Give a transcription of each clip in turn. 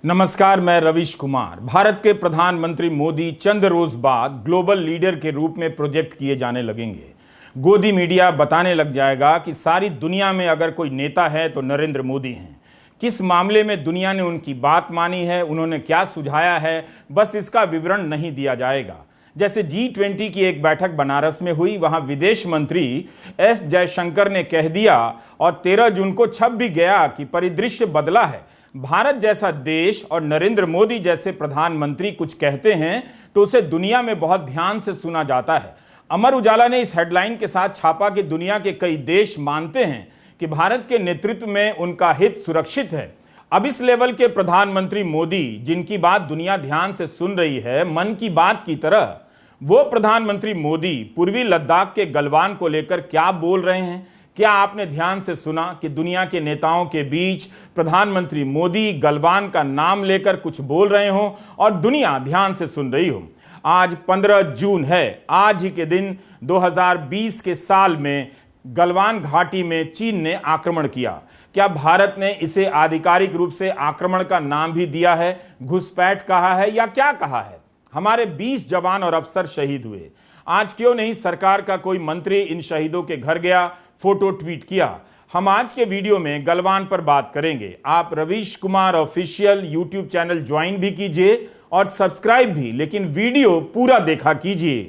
नमस्कार, मैं रवीश कुमार। भारत के प्रधानमंत्री मोदी चंद रोज बाद ग्लोबल लीडर के रूप में प्रोजेक्ट किए जाने लगेंगे। गोदी मीडिया बताने लग जाएगा कि सारी दुनिया में अगर कोई नेता है तो नरेंद्र मोदी हैं। किस मामले में दुनिया ने उनकी बात मानी है, उन्होंने क्या सुझाया है, बस इसका विवरण नहीं दिया जाएगा। जैसे G20 की एक बैठक बनारस में हुई, वहां विदेश मंत्री एस जयशंकर ने कह दिया और 13 जून को छप भी गया कि परिदृश्य बदला है। भारत जैसा देश और नरेंद्र मोदी जैसे प्रधानमंत्री कुछ कहते हैं तो उसे दुनिया में बहुत ध्यान से सुना जाता है। अमर उजाला ने इस हेडलाइन के साथ छापा कि दुनिया के कई देश मानते हैं कि भारत के नेतृत्व में उनका हित सुरक्षित है। अब इस लेवल के प्रधानमंत्री मोदी, जिनकी बात दुनिया ध्यान से सुन रही है, मन की बात की तरह, वो प्रधानमंत्री मोदी पूर्वी लद्दाख के गलवान को लेकर क्या बोल रहे हैं? क्या आपने ध्यान से सुना कि दुनिया के नेताओं के बीच प्रधानमंत्री मोदी गलवान का नाम लेकर कुछ बोल रहे हों और दुनिया ध्यान से सुन रही हो? आज 15 जून है। आज ही के दिन 2020 के साल में गलवान घाटी में चीन ने आक्रमण किया। क्या भारत ने इसे आधिकारिक रूप से आक्रमण का नाम भी दिया है, घुसपैठ कहा है या क्या कहा है? हमारे 20 जवान और अफसर शहीद हुए। आज क्यों नहीं सरकार का कोई मंत्री इन शहीदों के घर गया, फोटो ट्वीट किया? हम आज के वीडियो में गलवान पर बात करेंगे। आप Ravish Kumar official YouTube channel join भी कीजिए और सब्सक्राइब भी, लेकिन वीडियो पूरा देखा कीजिए।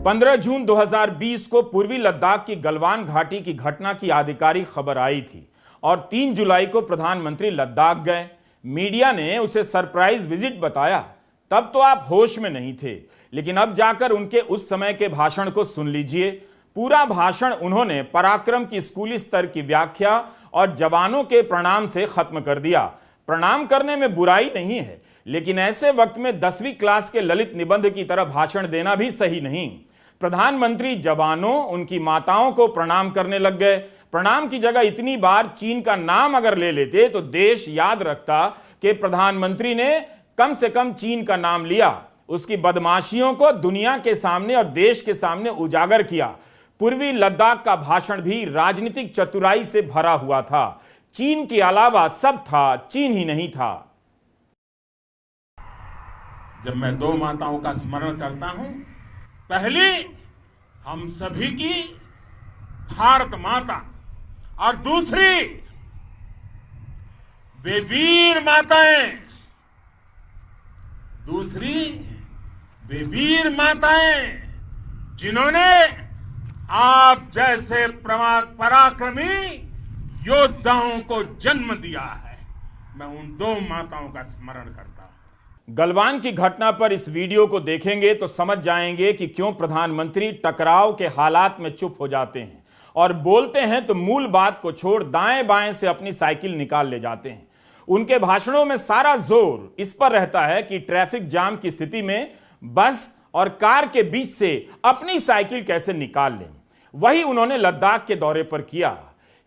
15 जून 2020 को पूर्वी लद्दाख की गलवान घाटी की घटना की आधिकारिक खबर आई थी और 3 जुलाई को प्रधानमंत्री लद्दाख गए। मीडिया ने उसे सरप्राइज विजिट बताया। तब तो आप होश में नहीं थे, लेकिन अब जाकर उनके उस समय के भाषण को सुन लीजिए। पूरा भाषण उन्होंने पराक्रम की स्कूली स्तर की व्याख्या और जवानों के प्रणाम से खत्म कर दिया। प्रणाम करने में बुराई नहीं है, लेकिन ऐसे वक्त में 10वीं क्लास के ललित निबंध की तरह भाषण देना भी सही नहीं। प्रधानमंत्री जवानों, उनकी माताओं को प्रणाम करने लग गए। प्रणाम की जगह इतनी बार चीन का नाम अगर ले लेते तो देश याद रखता कि प्रधानमंत्री ने कम से कम चीन का नाम लिया, उसकी बदमाशियों को दुनिया के सामने और देश के सामने उजागर किया। पूर्वी लद्दाख का भाषण भी राजनीतिक चतुराई से भरा हुआ था। चीन के अलावा सब था, चीन ही नहीं था। जब मैं दो माताओं का स्मरण करता हूं, पहली हम सभी की भारत माता और दूसरी वे वीर माताएं, वे वीर माताएं जिन्होंने आप जैसे पराक्रमी योद्धाओं को जन्म दिया है। मैं उन दो माताओं का स्मरण करता हूं। गलवान की घटना पर इस वीडियो को देखेंगे तो समझ जाएंगे कि क्यों प्रधानमंत्री टकराव के हालात में चुप हो जाते हैं और बोलते हैं तो मूल बात को छोड़ दाएं बाएं से अपनी साइकिल निकाल ले जाते हैं। उनके भाषणों में सारा जोर इस पर रहता है कि ट्रैफिक जाम की स्थिति में बस और कार के बीच से अपनी साइकिल कैसे निकाल लें। वही उन्होंने लद्दाख के दौरे पर किया।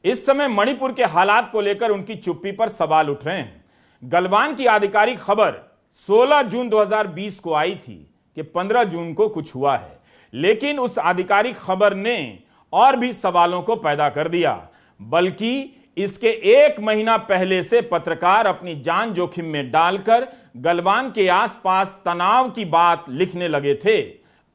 इस समय मणिपुर के हालात को लेकर उनकी चुप्पी पर सवाल उठ रहे हैं। गलवान की आधिकारिक खबर 16 जून 2020 को आई थी कि 15 जून को कुछ हुआ है, लेकिन उस आधिकारिक खबर ने और भी सवालों को पैदा कर दिया। बल्कि इसके 1 महीना पहले से पत्रकार अपनी जान जोखिम में डालकर गलवान के आसपास तनाव की बात लिखने लगे थे।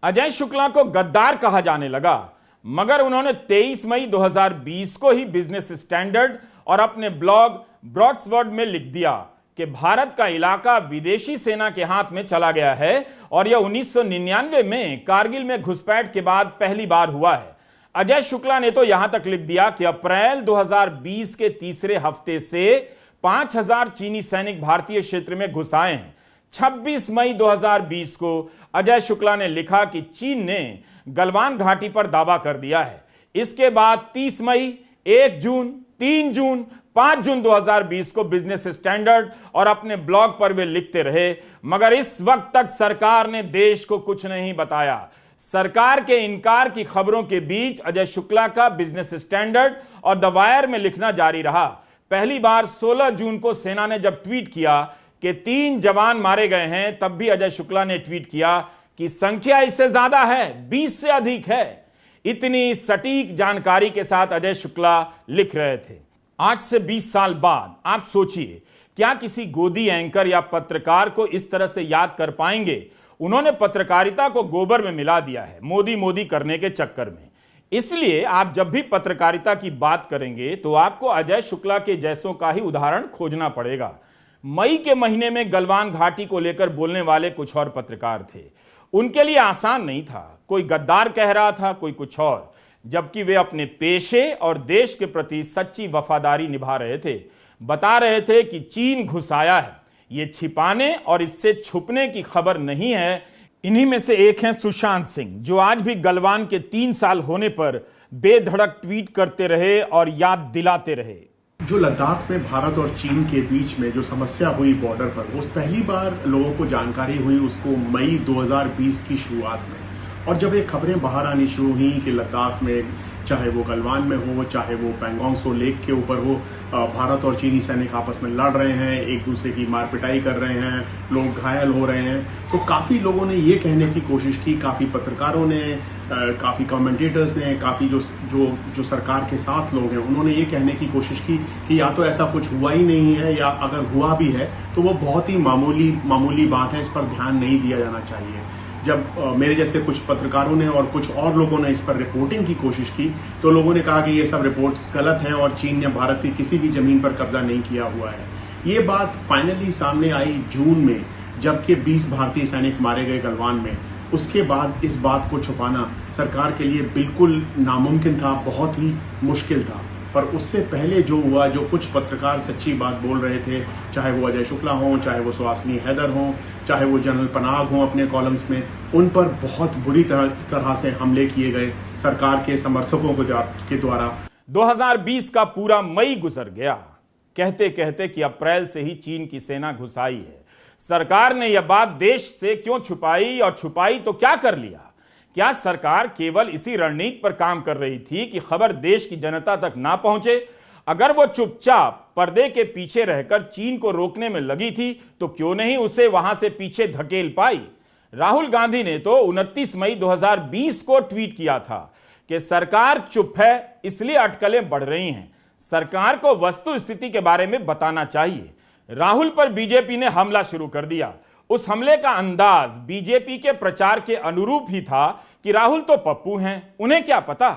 अजय शुक्ला को गद्दार कहा जाने लगा, मगर उन्होंने 23 मई 2020 को ही बिजनेस स्टैंडर्ड और अपने ब्लॉग ब्रॉड्सवर्ड में लिख दिया कि भारत का इलाका विदेशी सेना के हाथ में चला गया है और यह 1999 में कारगिल में घुसपैठ के बाद पहली बार हुआ है। अजय शुक्ला ने तो यहां तक लिख दिया कि अप्रैल 2020 के तीसरे हफ्ते से 5000 चीनी सैनिक भारतीय क्षेत्र में घुस आए हैं। 26 मई 2020 को अजय शुक्ला ने लिखा कि चीन ने गलवान घाटी पर दावा कर दिया है। इसके बाद 30 मई, 1 जून, 3 जून, 5 जून 2020 को बिजनेस स्टैंडर्ड और अपने ब्लॉग पर वे लिखते रहे, मगर इस वक्त तक सरकार ने देश को कुछ नहीं बताया। सरकार के इनकार की खबरों के बीच अजय शुक्ला का बिजनेस स्टैंडर्ड और द वायर में लिखना जारी रहा। पहली बार 16 जून को सेना ने जब ट्वीट किया कि 3 जवान मारे गए हैं, तब भी अजय शुक्ला ने ट्वीट किया कि संख्या इससे ज्यादा है, 20 से अधिक है। इतनी सटीक जानकारी के साथ अजय शुक्ला लिख रहे थे। आज से 20 साल बाद आप सोचिए, क्या किसी गोदी एंकर या पत्रकार को इस तरह से याद कर पाएंगे? उन्होंने पत्रकारिता को गोबर में मिला दिया है मोदी मोदी करने के चक्कर में। इसलिए आप जब भी पत्रकारिता की बात करेंगे तो आपको अजय शुक्ला के जैसों का ही उदाहरण खोजना पड़ेगा। मई के महीने में गलवान घाटी को लेकर बोलने वाले कुछ और पत्रकार थे। उनके लिए आसान नहीं था, कोई गद्दार कह रहा था, कोई कुछ और, जबकि वे अपने पेशे और देश के प्रति सच्ची वफादारी निभा रहे थे। बता रहे थे कि चीन घुस आया है, ये छिपाने और इससे छुपने की खबर नहीं है। इन्हीं में से एक हैं सुशांत सिंह, जो आज भी गलवान के 3 साल होने पर बेधड़क ट्वीट करते रहे और याद दिलाते रहे। जो लद्दाख में भारत और चीन के बीच में जो समस्या हुई बॉर्डर पर, वो पहली बार लोगों को जानकारी हुई उसको मई 2020 की शुरुआत में। और जब ये खबरें बाहर आनी शुरू हुई कि लद्दाख में, चाहे वो गलवान में हो, चाहे वो पैंगोंग त्सो लेक के ऊपर हो, भारत और चीनी सैनिक आपस में लड़ रहे हैं, एक दूसरे की मार पिटाई कर रहे हैं, लोग घायल हो रहे हैं, तो काफ़ी लोगों ने ये कहने की कोशिश की, काफ़ी पत्रकारों ने, काफ़ी कमेंटेटर्स ने, काफ़ी जो सरकार के साथ लोग हैं, उन्होंने ये कहने की कोशिश की कि या तो ऐसा कुछ हुआ ही नहीं है, या अगर हुआ भी है तो वो बहुत ही मामूली बात है, इस पर ध्यान नहीं दिया जाना चाहिए। जब मेरे जैसे कुछ पत्रकारों ने और कुछ और लोगों ने इस पर रिपोर्टिंग की कोशिश की, तो लोगों ने कहा कि ये सब रिपोर्ट्स गलत हैं और चीन ने भारत की किसी भी जमीन पर कब्जा नहीं किया हुआ है। ये बात फाइनली सामने आई जून में, जबकि 20 भारतीय सैनिक मारे गए गलवान में। उसके बाद इस बात को छुपाना सरकार के लिए बिल्कुल नामुमकिन था, बहुत ही मुश्किल था। पर उससे पहले जो हुआ, जो कुछ पत्रकार सच्ची बात बोल रहे थे, चाहे वो अजय शुक्ला हों, चाहे वो सुहासिनी हैदर हों, चाहे वो जनरल पनाग हों अपने कॉलम्स में, उन पर बहुत बुरी तरह से हमले किए गए सरकार के समर्थकों के द्वारा। 2020 का पूरा मई गुजर गया, कहते कहते कि अप्रैल से ही चीन की सेना घुस आई है। सरकार ने यह बात देश से क्यों छुपाई, और छुपाई तो क्या कर लिया? क्या सरकार केवल इसी रणनीति पर काम कर रही थी कि खबर देश की जनता तक ना पहुंचे? अगर वो चुपचाप पर्दे के पीछे रहकर चीन को रोकने में लगी थी तो क्यों नहीं उसे वहां से पीछे धकेल पाई? राहुल गांधी ने तो 29 मई 2020 को ट्वीट किया था कि सरकार चुप है, इसलिए अटकलें बढ़ रही हैं, सरकार को वस्तु स्थिति के बारे में बताना चाहिए। राहुल पर बीजेपी ने हमला शुरू कर दिया। उस हमले का अंदाज बीजेपी के प्रचार के अनुरूप ही था कि राहुल तो पप्पू हैं, उन्हें क्या पता।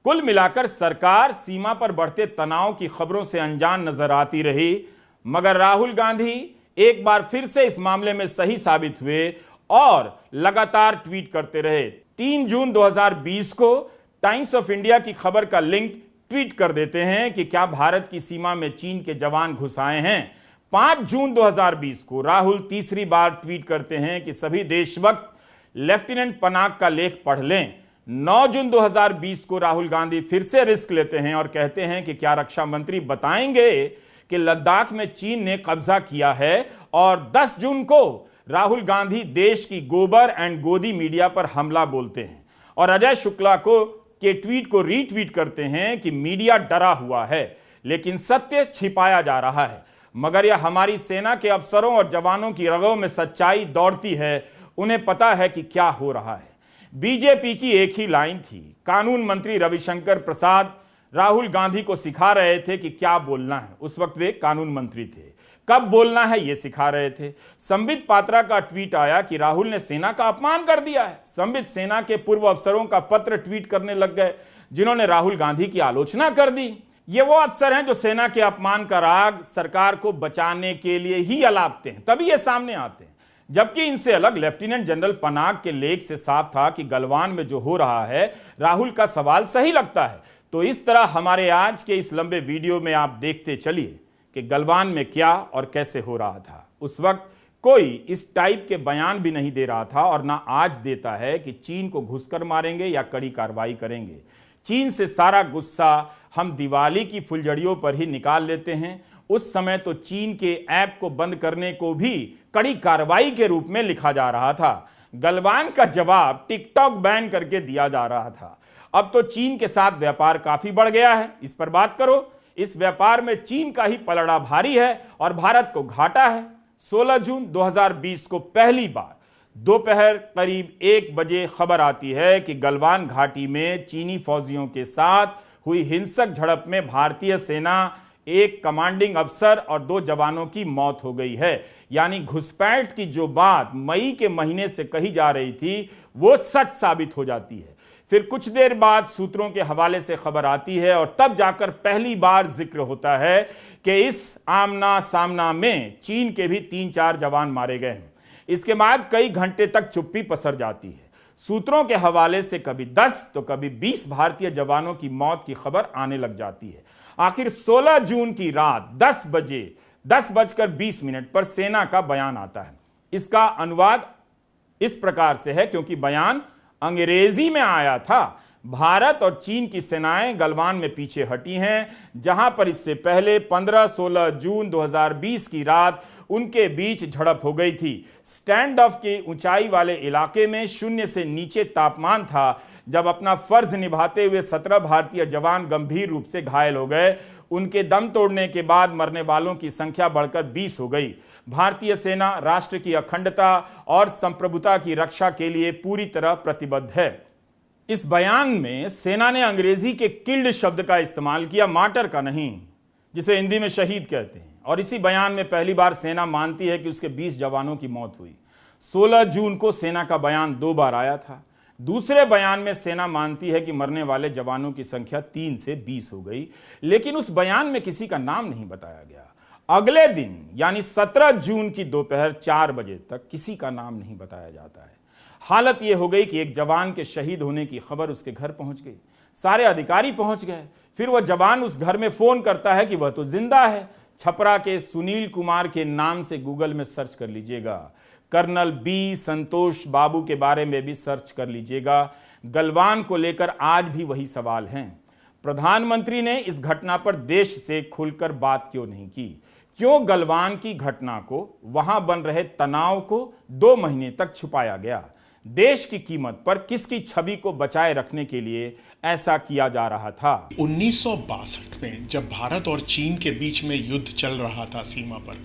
कुल मिलाकर सरकार सीमा पर बढ़ते तनाव की खबरों से अनजान नजर आती रही, मगर राहुल गांधी एक बार फिर से इस मामले में सही साबित हुए और लगातार ट्वीट करते रहे। 3 जून 2020 को टाइम्स ऑफ इंडिया की खबर का लिंक ट्वीट कर देते हैं कि क्या भारत की सीमा में चीन के जवान घुस आए हैं। 5 जून 2020 को राहुल तीसरी बार ट्वीट करते हैं कि सभी देशभक्त लेफ्टिनेंट पनाग का लेख पढ़ लें। 9 जून 2020 को राहुल गांधी फिर से रिस्क लेते हैं और कहते हैं कि क्या रक्षा मंत्री बताएंगे कि लद्दाख में चीन ने कब्जा किया है। और 10 जून को राहुल गांधी देश की गोबर एंड गोदी मीडिया पर हमला बोलते हैं और अजय शुक्ला के ट्वीट को रीट्वीट करते हैं कि मीडिया डरा हुआ है लेकिन सत्य छिपाया जा रहा है। मगर यह हमारी सेना के अफसरों और जवानों की रगों में सच्चाई दौड़ती है, उन्हें पता है कि क्या हो रहा है। बीजेपी की एक ही लाइन थी। कानून मंत्री रविशंकर प्रसाद राहुल गांधी को सिखा रहे थे कि क्या बोलना है। उस वक्त वे कानून मंत्री थे, कब बोलना है यह सिखा रहे थे। संबित पात्रा का ट्वीट आया कि राहुल ने सेना का अपमान कर दिया है। संबित सेना के पूर्व अफसरों का पत्र ट्वीट करने लग गए जिन्होंने राहुल गांधी की आलोचना कर दी। ये वो अफसर हैं जो सेना के अपमान का राग सरकार को बचाने के लिए ही अलापते हैं, तभी ये सामने आते हैं। जबकि इनसे अलग लेफ्टिनेंट जनरल पनाग के लेख से साफ था कि गलवान में जो हो रहा है राहुल का सवाल सही लगता है। तो इस तरह हमारे आज के इस लंबे वीडियो में आप देखते चलिए कि गलवान में क्या और कैसे हो रहा था। उस वक्त कोई इस टाइप के बयान भी नहीं दे रहा था और ना आज देता है कि चीन को घुसकर मारेंगे या कड़ी कार्रवाई करेंगे। चीन से सारा गुस्सा हम दिवाली की फुलझड़ियों पर ही निकाल लेते हैं। उस समय तो चीन के ऐप को बंद करने को भी कड़ी कार्रवाई के रूप में लिखा जा रहा था। गलवान का जवाब टिकटॉक बैन करके दिया जा रहा था। अब तो चीन के साथ व्यापार काफी बढ़ गया है, इस पर बात करो। इस व्यापार में चीन का ही पलड़ा भारी है और भारत को घाटा है। 16 जून 2020 को पहली बार दोपहर करीब 1 बजे खबर आती है कि गलवान घाटी में चीनी फौजियों के साथ हुई हिंसक झड़प में भारतीय सेना एक कमांडिंग अफसर और 2 जवानों की मौत हो गई है। यानी घुसपैठ की जो बात मई के महीने से कही जा रही थी वो सच साबित हो जाती है। फिर कुछ देर बाद सूत्रों के हवाले से खबर आती है और तब जाकर पहली बार जिक्र होता है कि इस आमना सामना में चीन के भी 3-4 जवान मारे गए हैं। इसके बाद कई घंटे तक चुप्पी पसर जाती है। सूत्रों के हवाले से कभी 10 तो कभी 20 भारतीय जवानों की मौत की खबर आने लग जाती है। आखिर 16 जून की रात 10:20 पर सेना का बयान आता है। इसका अनुवाद इस प्रकार से है, क्योंकि बयान अंग्रेजी में आया था। भारत और चीन की सेनाएं गलवान में पीछे हटी हैं, जहां पर इससे पहले 15-16 जून 2020 की रात उनके बीच झड़प हो गई थी। स्टैंड ऑफ के ऊंचाई वाले इलाके में 0 से नीचे तापमान था, जब अपना फर्ज निभाते हुए 17 भारतीय जवान गंभीर रूप से घायल हो गए। उनके दम तोड़ने के बाद मरने वालों की संख्या बढ़कर 20 हो गई। भारतीय सेना राष्ट्र की अखंडता और संप्रभुता की रक्षा के लिए पूरी तरह प्रतिबद्ध है। इस बयान में सेना ने अंग्रेजी के किल्ड शब्द का इस्तेमाल किया, मार्टर का नहीं, जिसे हिंदी में शहीद कहते हैं। और इसी बयान में पहली बार सेना मानती है कि उसके 20 जवानों की मौत हुई। 16 जून को सेना का बयान 2 बार आया था। दूसरे बयान में सेना मानती है कि मरने वाले जवानों की संख्या 3 से 20 हो गई, लेकिन उस बयान में किसी का नाम नहीं बताया गया। अगले दिन यानी 17 जून की दोपहर 4 बजे तक किसी का नाम नहीं बताया जाता है। हालत यह हो गई कि एक जवान के शहीद होने की खबर उसके घर पहुंच गई। सारे अधिकारी पहुंच गए। फिर वह जवान उस घर में फोन करता है कि वह तो जिंदा है। छपरा के सुनील कुमार के नाम से गूगल में सर्च कर लीजिएगा। कर्नल बी संतोष बाबू के बारे में भी सर्च कर लीजिएगा। गलवान को लेकर आज भी वही सवाल हैं। प्रधानमंत्री ने इस घटना पर देश से खुलकर बात क्यों नहीं की? क्यों गलवान की घटना को, वहां बन रहे तनाव को 2 महीने तक छुपाया गया? देश की कीमत पर किसकी छवि को बचाए रखने के लिए ऐसा किया जा रहा था? 1962 में जब भारत और चीन के बीच में युद्ध चल रहा था सीमा पर,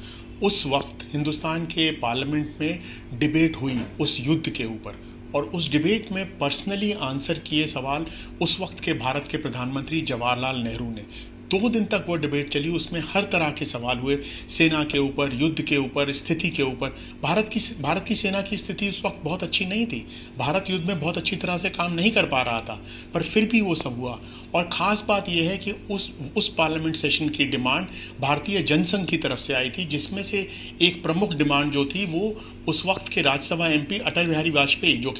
उस वक्त हिंदुस्तान के पार्लियामेंट में डिबेट हुई उस युद्ध के ऊपर, और उस डिबेट में पर्सनली आंसर किए सवाल उस वक्त के भारत के प्रधानमंत्री जवाहरलाल नेहरू ने। 2 दिन तक वो डिबेट चली। उसमें हर तरह के सवाल हुए, सेना के ऊपर, युद्ध के ऊपर, स्थिति के ऊपर। भारत की सेना की स्थिति उस वक्त बहुत अच्छी नहीं थी। भारत युद्ध में बहुत अच्छी तरह से काम नहीं कर पा रहा था, पर फिर भी वो सब हुआ। और ख़ास बात यह है कि उस पार्लियामेंट सेशन की डिमांड भारतीय जनसंघ की तरफ से आई थी, जिसमें से एक प्रमुख डिमांड जो थी वो उस वक्त के राज्यसभा एमपी अटल बिहारी वाजपेयी, जो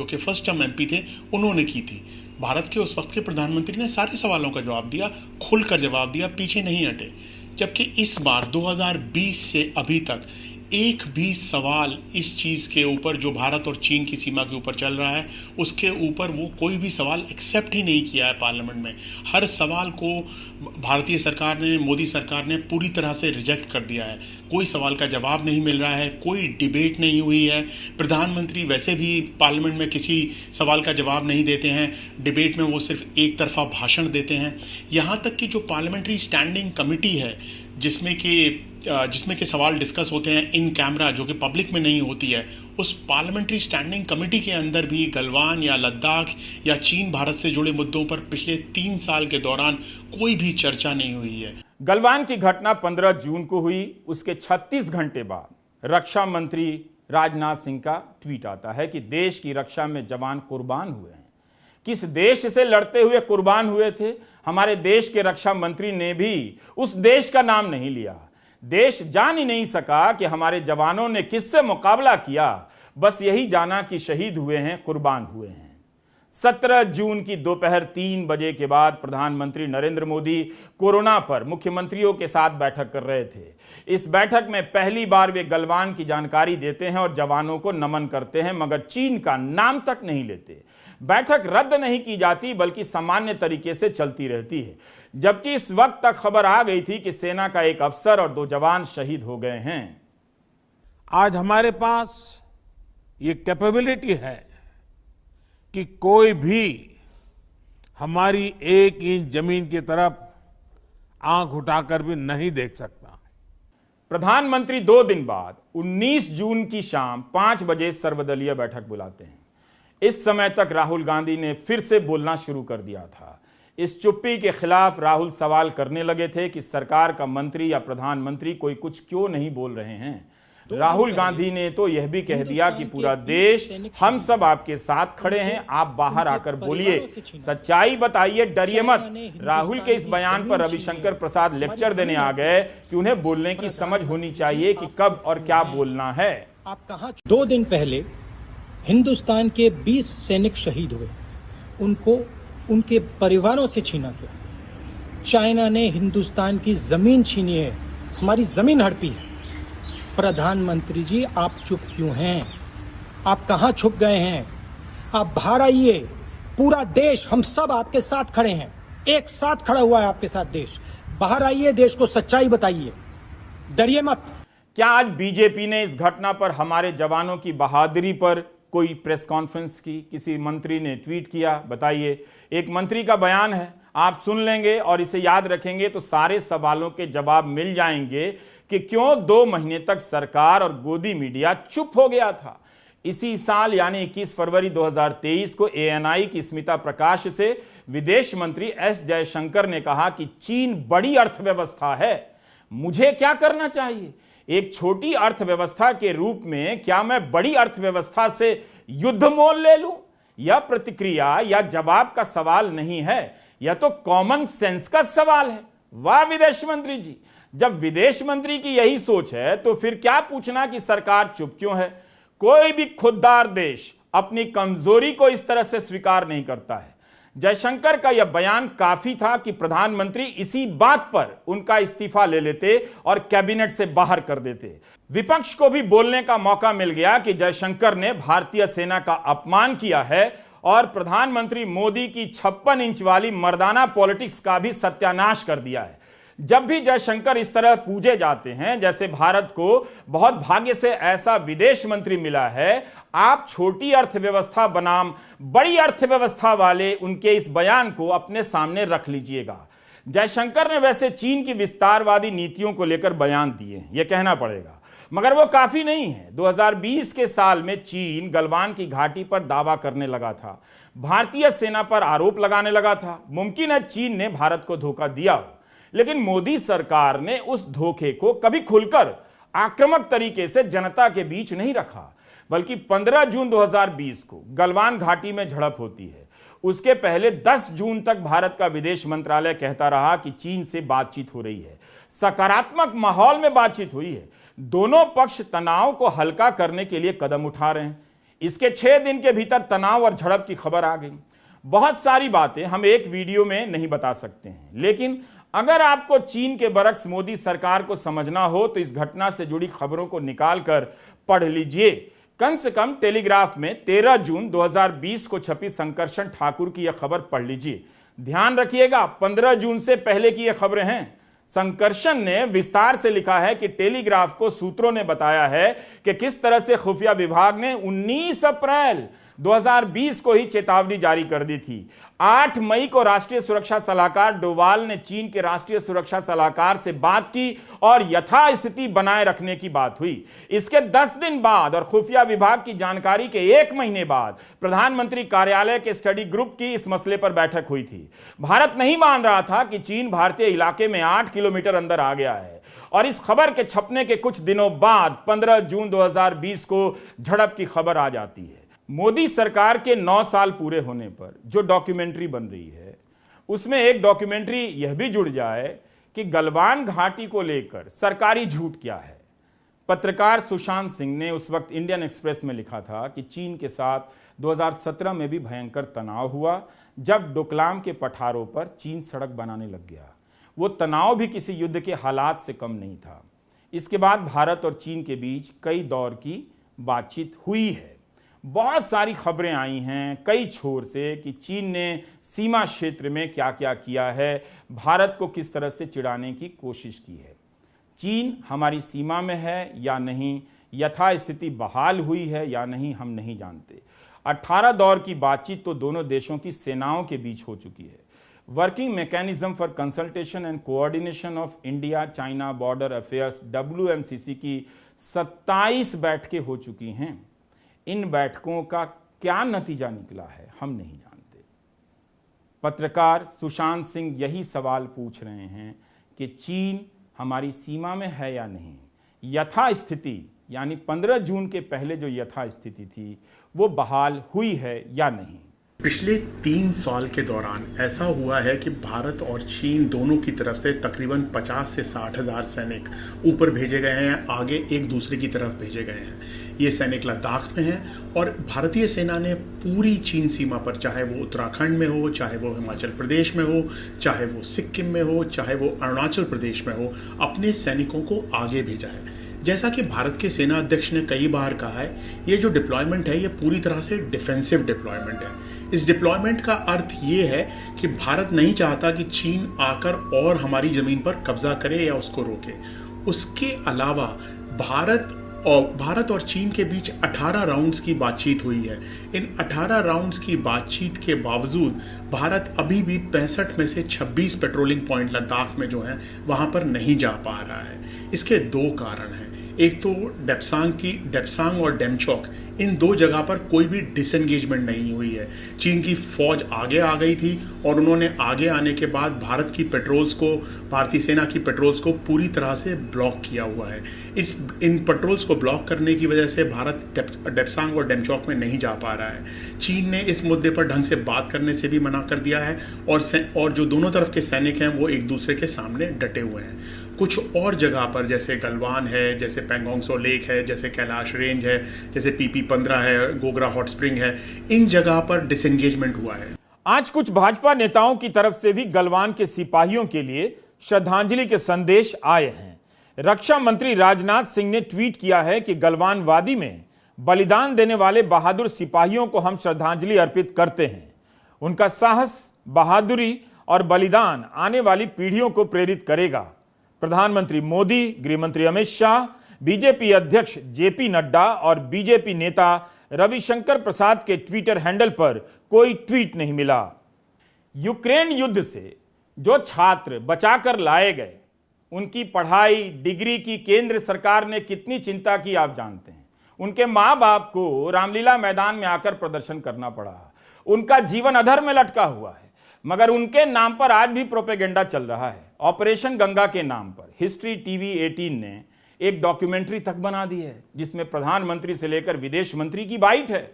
कि फर्स्ट टर्म एमपी थे, उन्होंने की थी। भारत के उस वक्त के प्रधानमंत्री ने सारे सवालों का जवाब दिया, खुलकर जवाब दिया, पीछे नहीं हटे। जबकि इस बार 2020 से अभी तक एक भी सवाल इस चीज़ के ऊपर जो भारत और चीन की सीमा के ऊपर चल रहा है, उसके ऊपर वो कोई भी सवाल एक्सेप्ट ही नहीं किया है पार्लियामेंट में। हर सवाल को भारतीय सरकार ने, मोदी सरकार ने पूरी तरह से रिजेक्ट कर दिया है। कोई सवाल का जवाब नहीं मिल रहा है, कोई डिबेट नहीं हुई है। प्रधानमंत्री वैसे भी पार्लियामेंट में किसी सवाल का जवाब नहीं देते हैं, डिबेट में वो सिर्फ एक तरफा भाषण देते हैं। यहाँ तक कि जो पार्लियामेंट्री स्टैंडिंग कमेटी है, जिसमें के सवाल डिस्कस होते हैं इन कैमरा, जो कि पब्लिक में नहीं होती है, उस पार्लियामेंट्री स्टैंडिंग कमेटी के अंदर भी गलवान या लद्दाख या चीन भारत से जुड़े मुद्दों पर पिछले 3 साल के दौरान कोई भी चर्चा नहीं हुई है। गलवान की घटना 15 जून को हुई। उसके 36 घंटे बाद रक्षा मंत्री राजनाथ सिंह का ट्वीट आता है कि देश की रक्षा में जवान कुर्बान हुए हैं। किस देश से लड़ते हुए कुर्बान हुए थे? हमारे देश के रक्षा मंत्री ने भी उस देश का नाम नहीं लिया। देश जान ही नहीं सका कि हमारे जवानों ने किससे मुकाबला किया। बस यही जाना कि शहीद हुए हैं, कुर्बान हुए हैं। 17 जून की दोपहर 3 बजे के बाद प्रधानमंत्री नरेंद्र मोदी कोरोना पर मुख्यमंत्रियों के साथ बैठक कर रहे थे। इस बैठक में पहली बार वे गलवान की जानकारी देते हैं और जवानों को नमन करते हैं, मगर चीन का नाम तक नहीं लेते। बैठक रद्द नहीं की जाती, बल्कि सामान्य तरीके से चलती रहती है। जबकि इस वक्त तक खबर आ गई थी कि सेना का एक अफसर और 2 जवान शहीद हो गए हैं। आज हमारे पास ये कैपेबिलिटी है कि कोई भी हमारी 1 इंच जमीन की तरफ आंख उठाकर भी नहीं देख सकता। प्रधानमंत्री 2 दिन बाद 19 जून की शाम 5 बजे सर्वदलीय बैठक बुलाते हैं। इस समय तक राहुल गांधी ने फिर से बोलना शुरू कर दिया था। इस चुप्पी के खिलाफ राहुल सवाल करने लगे थे कि सरकार का मंत्री या प्रधानमंत्री कोई कुछ क्यों नहीं बोल रहे हैं। राहुल गांधी ने तो यह भी कह दिया कि पूरा देश, हम सब आपके साथ खड़े हैं, आप बाहर आकर बोलिए, सच्चाई बताइए, डरिए मत। राहुल के इस बयान पर रविशंकर प्रसाद लेक्चर देने आ गए कि उन्हें बोलने की समझ होनी चाहिए कि कब और क्या बोलना है। आप कहां? 2 दिन पहले हिंदुस्तान के 20 सैनिक शहीद हुए, उनको उनके परिवारों से छीना गया। चाइना ने हिंदुस्तान की जमीन छीनी है, हमारी जमीन हड़पी है। प्रधानमंत्री जी, आप चुप क्यों हैं? आप कहां छुप गए हैं? आप बाहर आइए। पूरा देश, हम सब आपके साथ खड़े हैं, एक साथ खड़ा हुआ है आपके साथ देश। बाहर आइए, देश को सच्चाई बताइए, डरिए मत। क्या आज बीजेपी ने इस घटना पर, हमारे जवानों की बहादुरी पर कोई प्रेस कॉन्फ्रेंस की? किसी मंत्री ने ट्वीट किया? बताइए। एक मंत्री का बयान है, आप सुन लेंगे और इसे याद रखेंगे तो सारे सवालों के जवाब मिल जाएंगे कि क्यों 2 महीने तक सरकार और गोदी मीडिया चुप हो गया था। इसी साल यानी 21 फरवरी 2023 को ANI की स्मिता प्रकाश से विदेश मंत्री S जयशंकर ने कहा कि चीन बड़ी अर्थव्यवस्था है, मुझे क्या करना चाहिए? एक छोटी अर्थव्यवस्था के रूप में क्या मैं बड़ी अर्थव्यवस्था से युद्ध मोल ले लूं? यह प्रतिक्रिया या जवाब का सवाल नहीं है, यह तो कॉमन सेंस का सवाल है। वाह विदेश मंत्री जी, जब विदेश मंत्री की यही सोच है तो फिर क्या पूछना कि सरकार चुप क्यों है। कोई भी खुददार देश अपनी कमजोरी को इस तरह से स्वीकार नहीं करता है। जयशंकर का यह बयान काफी था कि प्रधानमंत्री इसी बात पर उनका इस्तीफा ले लेते और कैबिनेट से बाहर कर देते। विपक्ष को भी बोलने का मौका मिल गया कि जयशंकर ने भारतीय सेना का अपमान किया है और प्रधानमंत्री मोदी की 56 इंच वाली मर्दाना पॉलिटिक्स का भी सत्यानाश कर दिया है। जब भी जयशंकर इस तरह पूजे जाते हैं जैसे भारत को बहुत भाग्य से ऐसा विदेश मंत्री मिला है, आप छोटी अर्थव्यवस्था बनाम बड़ी अर्थव्यवस्था वाले उनके इस बयान को अपने सामने रख लीजिएगा। जयशंकर ने वैसे चीन की विस्तारवादी नीतियों को लेकर बयान दिए हैं, यह कहना पड़ेगा, मगर वो काफी नहीं है। 2020 के साल में चीन गलवान की घाटी पर दावा करने लगा था, भारतीय सेना पर आरोप लगाने लगा था। मुमकिन है चीन ने भारत को धोखा दिया हो, लेकिन मोदी सरकार ने उस धोखे को कभी खुलकर आक्रामक तरीके से जनता के बीच नहीं रखा, बल्कि 15 जून 2020 को गलवान घाटी में झड़प होती है, उसके पहले 10 जून तक भारत का विदेश मंत्रालय कहता रहा कि चीन से बातचीत हो रही है, सकारात्मक माहौल में बातचीत हुई है, दोनों पक्ष तनाव को हल्का करने के लिए कदम उठा रहे हैं। इसके 6 दिन के भीतर तनाव और झड़प की खबर आ गई। बहुत सारी बातें हम एक वीडियो में नहीं बता सकते हैं, लेकिन अगर आपको चीन के बरक्स मोदी सरकार को समझना हो तो इस घटना से जुड़ी खबरों को निकालकर पढ़ लीजिए। कम से कम टेलीग्राफ में 13 जून 2020 को छपी संकर्षण ठाकुर की यह खबर पढ़ लीजिए। ध्यान रखिएगा, 15 जून से पहले की यह खबरें हैं। संकर्षण ने विस्तार से लिखा है कि टेलीग्राफ को सूत्रों ने बताया है कि किस तरह से खुफिया विभाग ने 19 अप्रैल 2020 को ही चेतावनी जारी कर दी थी। 8 मई को राष्ट्रीय सुरक्षा सलाहकार डोवाल ने चीन के राष्ट्रीय सुरक्षा सलाहकार से बात की और यथास्थिति बनाए रखने की बात हुई। इसके 10 दिन बाद और खुफिया विभाग की जानकारी के 1 महीने बाद प्रधानमंत्री कार्यालय के स्टडी ग्रुप की इस मसले पर बैठक हुई थी। भारत नहीं मान रहा था कि चीन भारतीय इलाके में 8 किलोमीटर अंदर आ गया है और इस खबर के छपने के कुछ दिनों बाद 15 जून 2020 को झड़प की खबर आ जाती है। मोदी सरकार के 9 साल पूरे होने पर जो डॉक्यूमेंट्री बन रही है उसमें एक डॉक्यूमेंट्री यह भी जुड़ जाए कि गलवान घाटी को लेकर सरकारी झूठ क्या है। पत्रकार सुशांत सिंह ने उस वक्त इंडियन एक्सप्रेस में लिखा था कि चीन के साथ 2017 में भी भयंकर तनाव हुआ जब डोकलाम के पठारों पर चीन सड़क बनाने लग गया। वो तनाव भी किसी युद्ध के हालात से कम नहीं था। इसके बाद भारत और चीन के बीच कई दौर की बातचीत हुई है। बहुत सारी खबरें आई हैं कई छोर से कि चीन ने सीमा क्षेत्र में क्या क्या किया है, भारत को किस तरह से चिढ़ाने की कोशिश की है। चीन हमारी सीमा में है या नहीं, यथास्थिति बहाल हुई है या नहीं, हम नहीं जानते। 18 दौर की बातचीत तो दोनों देशों की सेनाओं के बीच हो चुकी है। Working mechanism for consultation and coordination of India China border affairs WMCC की 27 बैठकें हो चुकी हैं। इन बैठकों का क्या नतीजा निकला है हम नहीं जानते। पत्रकार सुशांत सिंह यही सवाल पूछ रहे हैं कि चीन हमारी सीमा में है या नहीं। यथास्थिति यानी 15 जून के पहले जो यथास्थिति थी वो बहाल हुई है या नहीं। पिछले 3 साल के दौरान ऐसा हुआ है कि भारत और चीन दोनों की तरफ से तकरीबन 50 से 60 हज़ार सैनिक ऊपर भेजे गए हैं, आगे एक दूसरे की तरफ भेजे गए हैं। ये सैनिक लद्दाख में हैं और भारतीय सेना ने पूरी चीन सीमा पर, चाहे वो उत्तराखंड में हो, चाहे वो हिमाचल प्रदेश में हो, चाहे वो सिक्किम में हो, चाहे वो अरुणाचल प्रदेश में हो, अपने सैनिकों को आगे भेजा है। जैसा कि भारत के सेना अध्यक्ष ने कई बार कहा है, ये जो डिप्लॉयमेंट है ये पूरी तरह से डिफेंसिव डिप्लॉयमेंट है। इस डिप्लॉयमेंट का अर्थ ये है कि भारत नहीं चाहता कि चीन आकर और हमारी जमीन पर कब्जा करे या उसको रोके। उसके अलावा भारत और चीन के बीच 18 राउंड्स की बातचीत हुई है। इन 18 राउंड्स की बातचीत के बावजूद भारत अभी भी 65 में से 26 पेट्रोलिंग पॉइंट लद्दाख में जो हैं वहां पर नहीं जा पा रहा है। इसके 2 कारण हैं। एक तो डेप्सांग और डेमचौक, इन 2 जगह पर कोई भी डिसएंगेजमेंट नहीं हुई है। चीन की फौज आगे आ गई थी और उन्होंने आगे आने के बाद भारतीय सेना की पेट्रोल्स को पूरी तरह से ब्लॉक किया हुआ है। इन पेट्रोल्स को ब्लॉक करने की वजह से भारत डेप्सांग और डेमचौक में नहीं जा पा रहा है। चीन ने इस मुद्दे पर ढंग से बात करने से भी मना कर दिया है और जो दोनों तरफ के सैनिक हैं वो एक दूसरे के सामने डटे हुए हैं। कुछ और जगह पर जैसे गलवान है, जैसे पेंगोंग सो लेक है, जैसे कैलाश रेंज है, जैसे PP-15 है, गोगरा हॉट स्प्रिंग है, इन जगह पर डिसएंगेजमेंट हुआ है। आज कुछ भाजपा नेताओं की तरफ से भी गलवान के सिपाहियों के लिए श्रद्धांजलि के संदेश आए हैं। रक्षा मंत्री राजनाथ सिंह ने ट्वीट किया है कि गलवान वादी में बलिदान देने वाले बहादुर सिपाहियों को हम श्रद्धांजलि अर्पित करते हैं। उनका साहस, बहादुरी और बलिदान आने वाली पीढ़ियों को प्रेरित करेगा। प्रधानमंत्री मोदी, गृहमंत्री अमित शाह, बीजेपी अध्यक्ष JP नड्डा और बीजेपी नेता रविशंकर प्रसाद के ट्विटर हैंडल पर कोई ट्वीट नहीं मिला। यूक्रेन युद्ध से जो छात्र बचाकर लाए गए, उनकी पढ़ाई, डिग्री की केंद्र सरकार ने कितनी चिंता की आप जानते हैं। उनके माँ बाप को रामलीला मैदान में आकर प्रदर्शन करना पड़ा। उनका जीवन अधर में लटका हुआ है, मगर उनके नाम पर आज भी प्रोपेगेंडा चल रहा है। ऑपरेशन गंगा के नाम पर हिस्ट्री TV 18 ने एक डॉक्यूमेंट्री तक बना दी है जिसमें प्रधानमंत्री से लेकर विदेश मंत्री की बाइट है।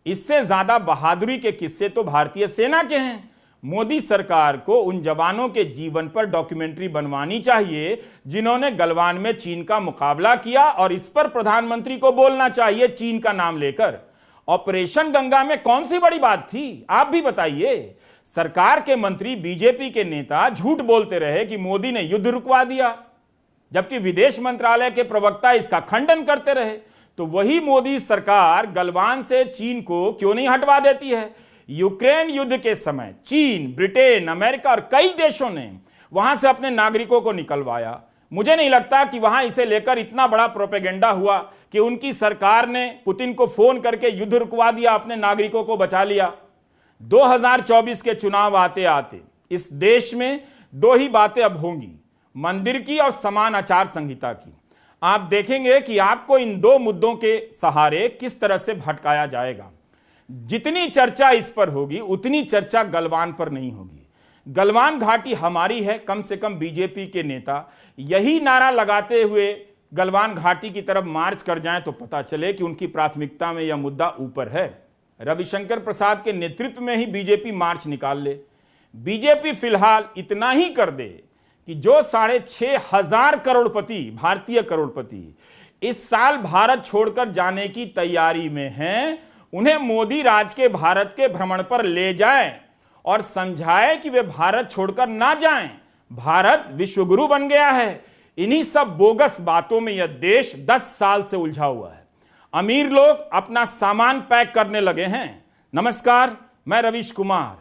इससे ज्यादा बहादुरी के किस्से तो भारतीय सेना के हैं। मोदी सरकार को उन जवानों के जीवन पर डॉक्यूमेंट्री बनवानी चाहिए जिन्होंने गलवान में चीन का मुकाबला किया, और इस पर प्रधानमंत्री को बोलना चाहिए चीन का नाम लेकर। ऑपरेशन गंगा में कौन सी बड़ी बात थी, आप भी बताइए। सरकार के मंत्री, बीजेपी के नेता झूठ बोलते रहे कि मोदी ने युद्ध रुकवा दिया, जबकि विदेश मंत्रालय के प्रवक्ता इसका खंडन करते रहे। तो वही मोदी सरकार गलवान से चीन को क्यों नहीं हटवा देती है? यूक्रेन युद्ध के समय चीन, ब्रिटेन, अमेरिका और कई देशों ने वहां से अपने नागरिकों को निकलवाया। मुझे नहीं लगता कि वहां इसे लेकर इतना बड़ा प्रोपेगेंडा हुआ कि उनकी सरकार ने पुतिन को फोन करके युद्ध रुकवा दिया, अपने नागरिकों को बचा लिया। 2024 के चुनाव आते आते इस देश में 2 ही बातें अब होंगी, मंदिर की और समान आचार संहिता की। आप देखेंगे कि आपको इन 2 मुद्दों के सहारे किस तरह से भटकाया जाएगा। जितनी चर्चा इस पर होगी उतनी चर्चा गलवान पर नहीं होगी। गलवान घाटी हमारी है, कम से कम बीजेपी के नेता यही नारा लगाते हुए गलवान घाटी की तरफ मार्च कर जाएं तो पता चले कि उनकी प्राथमिकता में यह मुद्दा ऊपर है। रविशंकर प्रसाद के नेतृत्व में ही बीजेपी मार्च निकाल ले। बीजेपी फिलहाल इतना ही कर दे कि जो 6,500 करोड़पति, भारतीय करोड़पति इस साल भारत छोड़कर जाने की तैयारी में हैं, उन्हें मोदी राज के भारत के भ्रमण पर ले जाएं और समझाएं कि वे भारत छोड़कर ना जाएं। भारत विश्वगुरु बन गया है। इन्हीं सब बोगस बातों में यह देश 10 साल से उलझा हुआ है। अमीर लोग अपना सामान पैक करने लगे हैं। नमस्कार, मैं रवीश कुमार।